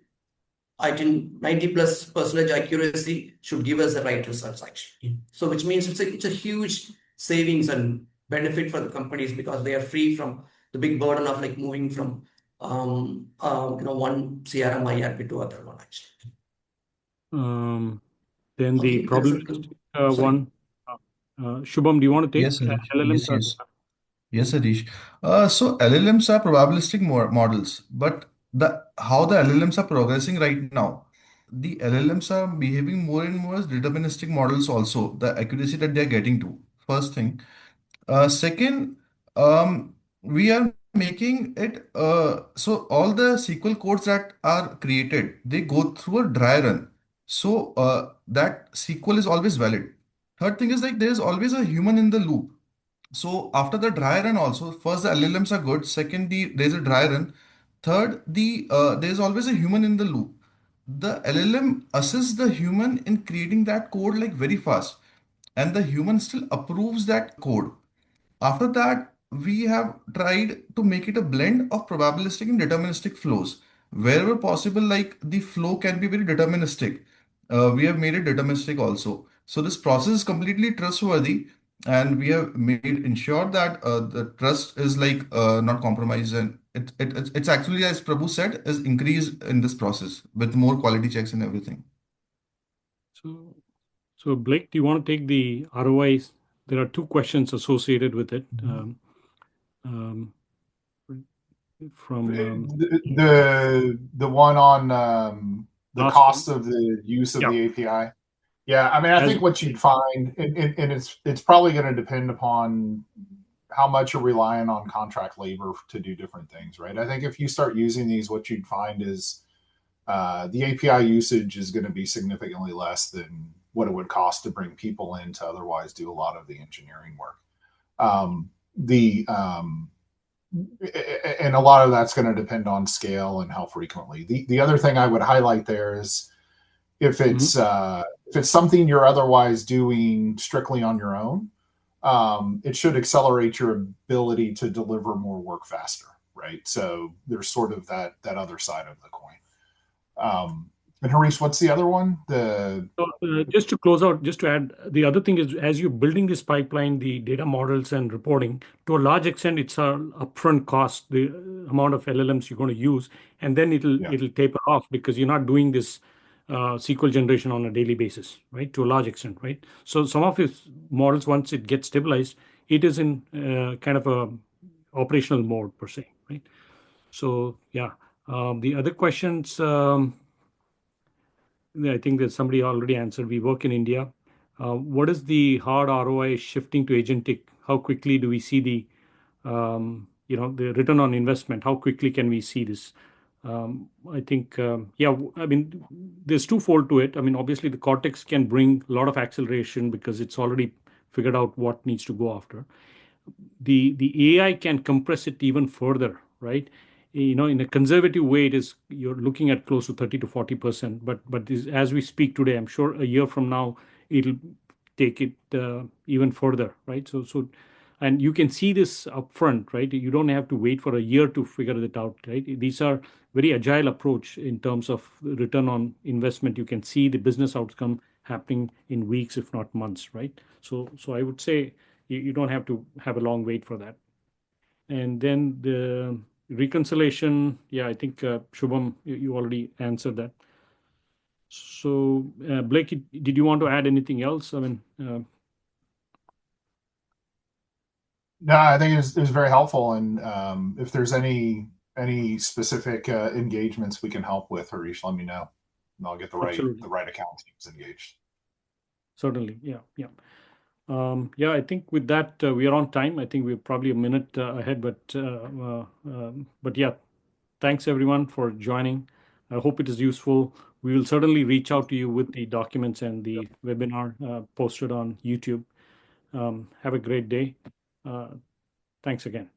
I think 90+% accuracy should give us the right results actually. So which means it's a huge savings and benefit for the companies, because they are free from the big burden of like moving from one CRM IRP to other one actually. Then the Okay, probabilistic sorry. one. Shubham, do you want to take Yes, Harish. LLMs? Yes, Harish. So LLMs are probabilistic models, but how the LLMs are progressing right now, the LLMs are behaving more and more as deterministic models also, the accuracy that they're getting to. First thing. Second, we are making it so all the SQL codes that are created, they go through a dry run. So that SQL is always valid. Third thing is like there is always a human in the loop. So after the dry run also, first the LLMs are good. Second, there's a dry run. Third, there's always a human in the loop. The LLM assists the human in creating that code like very fast, and the human still approves that code. After that, we have tried to make it a blend of probabilistic and deterministic flows. Wherever possible, like the flow can be very deterministic. We have made it deterministic also. So this process is completely trustworthy, and we have made ensured that the trust is like not compromised, and it's actually, as Prabhu said, is increased in this process with more quality checks and everything. So, so Blake, do you want to take the ROIs? There are two questions associated with it. Um, from The one on the last cost one. of the use of Yeah, the API. Yeah, I mean, I as think what you'd find, and it's probably going to depend upon how much you're relying on contract labor to do different things, right? I think if you start using these, what you'd find is the API usage is going to be significantly less than what it would cost to bring people in to otherwise do a lot of the engineering work. The and a lot of that's going to depend on scale and how frequently. The other thing I would highlight there is if it's something you're otherwise doing strictly on your own, it should accelerate your ability to deliver more work faster, right? So there's sort of that other side of the coin. And Harish, what's the other one? Just to close out, just to add, the other thing is as you're building this pipeline, the data models and reporting, to a large extent, it's an upfront cost, the amount of LLMs you're going to use, and then it'll taper off because you're not doing this SQL generation on a daily basis, right? To a large extent, right? So some of his models, once it gets stabilized, it is in kind of a operational mode per se, right? So yeah, the other questions. I think that somebody already answered. We work in India. What is the hard ROI shifting to agentic? How quickly do we see the return on investment? How quickly can we see this? I think, yeah, I mean, there's twofold to it. I mean, obviously, the Cortex can bring a lot of acceleration because it's already figured out what needs to go after. The AI can compress it even further, right? In a conservative way, you're looking at close to 30 to 40%. But as we speak today, I'm sure a year from now it'll take it even further, right? And you can see this upfront, right? You don't have to wait for a year to figure it out, right? These are very agile approach in terms of return on investment. You can see the business outcome happening in weeks, if not months, right? So I would say you don't have to have a long wait for that. And then the reconciliation, yeah, I think Shubham, you already answered that. So Blake, did you want to add anything else? I mean, No, I think it was very helpful. And if there's any specific engagements we can help with, Harish, let me know, and I'll get the absolutely, right account teams engaged. certainly, yeah, yeah. Yeah, I think with that we are on time. I think we're probably a minute ahead, but yeah, thanks everyone for joining. I hope it is useful. We will certainly reach out to you with the documents and the webinar posted on YouTube. Have a great day. Thanks again.